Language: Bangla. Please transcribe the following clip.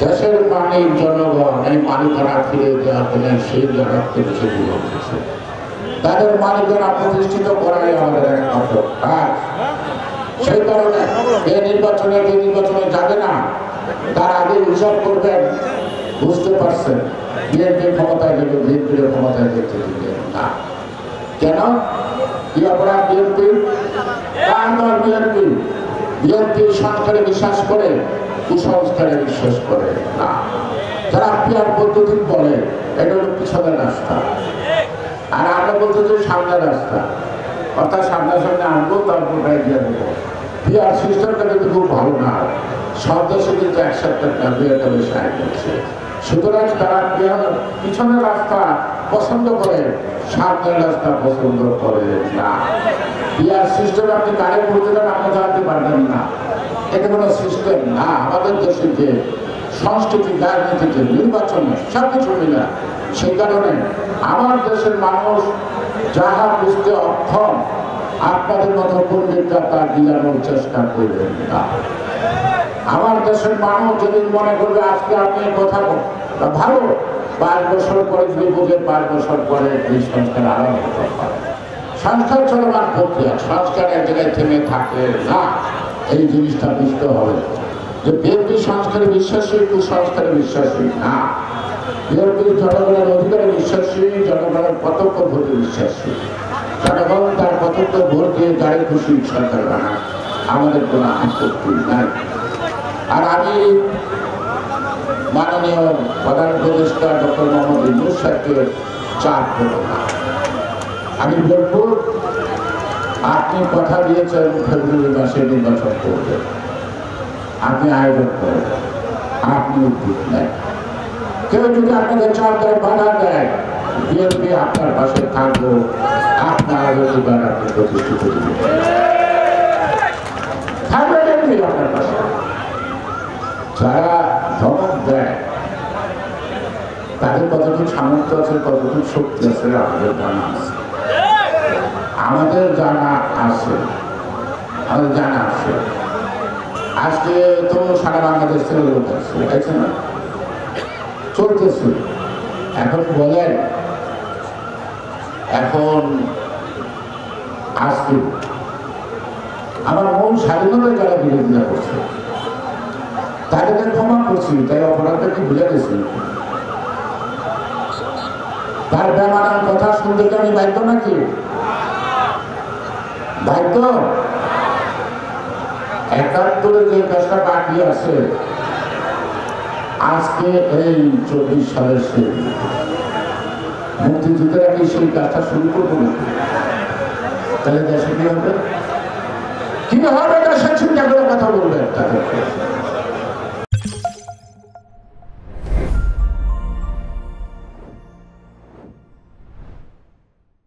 দেশের মালিক জনগণ, এই মালিকানা ফিরে দেওয়ার জন্য সেই জায়গা থেকে সেগুলো হচ্ছে তাদের মালিকানা প্রতিষ্ঠিত করাই আমাদের একমাত্র কাজ। সেই কারণে যে নির্বাচনে যাবে না তার আগে হিসাব করবেন, বুঝতে পারছেন বিএনপি ক্ষমতায় গেলে বিএনপির ক্ষমতায় যেতে দিবেন না। কেন? কি অপরাধ বিএনপি? বিএনপি সংস্কারে বিশ্বাস করে, কুসংস্কারে বিশ্বাস করে না। যারা পিয়ার পদ্ধতি বলে এটা হলো পিছনের রাস্তা, আর আমরা বলতে চাই সামনের রাস্তা, অর্থাৎ সামনাসামনি আনবো তারপর দিয়ে দেবো। পিয়ার সিস্টেমটা কিন্তু খুব ভালো না, সব দেশে কিন্তু একসাথে বিয়েটা বেশি আয় করছে। সুতরাং তারা পিছনের রাস্তা পছন্দ করে, সামনের রাস্তা পছন্দ করে না। পিয়ার সিস্টেম আপনি কারে বলতে চান আপনি জানতে পারবেন না, এটা কোনো সিস্টেম না। আমাদের দেশে যে সংস্কৃতি, রাজনীতিতে, নির্বাচনে সবকিছু মিলে, সেই কারণে আমার দেশের মানুষ যাহা বুঝতে অক্ষম আপনাদের মতো পণ্ডিতরা তার বিলানোর চেষ্টা করবেন না। আমার দেশের মানুষ যদি মনে করবে আজকে আপনি কথা ভালো, 5 বছর পরে যদি বুঝে 5 বছর পরে এই সংস্কার আরম্ভ হতে পারে। সংস্কার চলমান প্রক্রিয়া, সংস্কার এক জায়গায় থেমে থাকে না। এই জিনিসটা বুঝতে হবে যে বিএনপি সংস্কারে বিশ্বাসী, কুসংস্কারে বিশ্বাসী না। বিএনপি জনগণের অধিকারে বিশ্বাসী, জনগণের প্রত্যক্ষ ভোটে বিশ্বাসী। জনগণ তার প্রত্যক্ষ ভোট দিয়ে যারে খুশি সরকার বানায়, আমাদের কোনো আপত্তি নাই। আর আমি মাননীয় প্রধান উপদেষ্টা ডক্টর মোহাম্মদ ইউনূস সাহেবকে চাপ দেব না। আমি বলবো আপনি কথা দিয়েছেন ফেব্রুয়ারি মাসে নির্বাচন করবেন, আপনি আয়োজন করেন, আপনি উদ্যোগ নেন। কেউ যদি আপনাকে চাপ দেয়, বাধা দেয়, বিএনপি আপনার পাশে থাকবো, আপনার অধিকার আপনি প্রতিষ্ঠিত দিবেন, থাকবে বিএনপি আপনার পাশে। যারা ধমক দেয় তাদের কতটুকু সামর্থ্য আছে, কতটুকু শক্তি আছে আমাদের জানা আছে, আমাদের জানা আছে। আজকে তো সারা বাংলাদেশ থেকে লোক আসছে, দেখছে না, চলতেছে। এখন বলেন, এখন আজকে আমার মন স্বাধীনতায় যারা বিরোধিতা করছে তাদেরকে ক্ষমা করছি, তাই অপরাধটা কি বুঝে গেছি। তার বেমানান কথা শুনতে কি আমি বাধ্য নাকি? বাধ্য? 71 যে কাজটা বাকি আছে, আজকে এই 24 সালের শেষ মুক্তিযুদ্ধের আগে সেই কাজটা শুরু করবো নাকি? তাহলে দেশে কি হবে? দেশের চিন্তা করে কথা বলবেন তাদেরকে।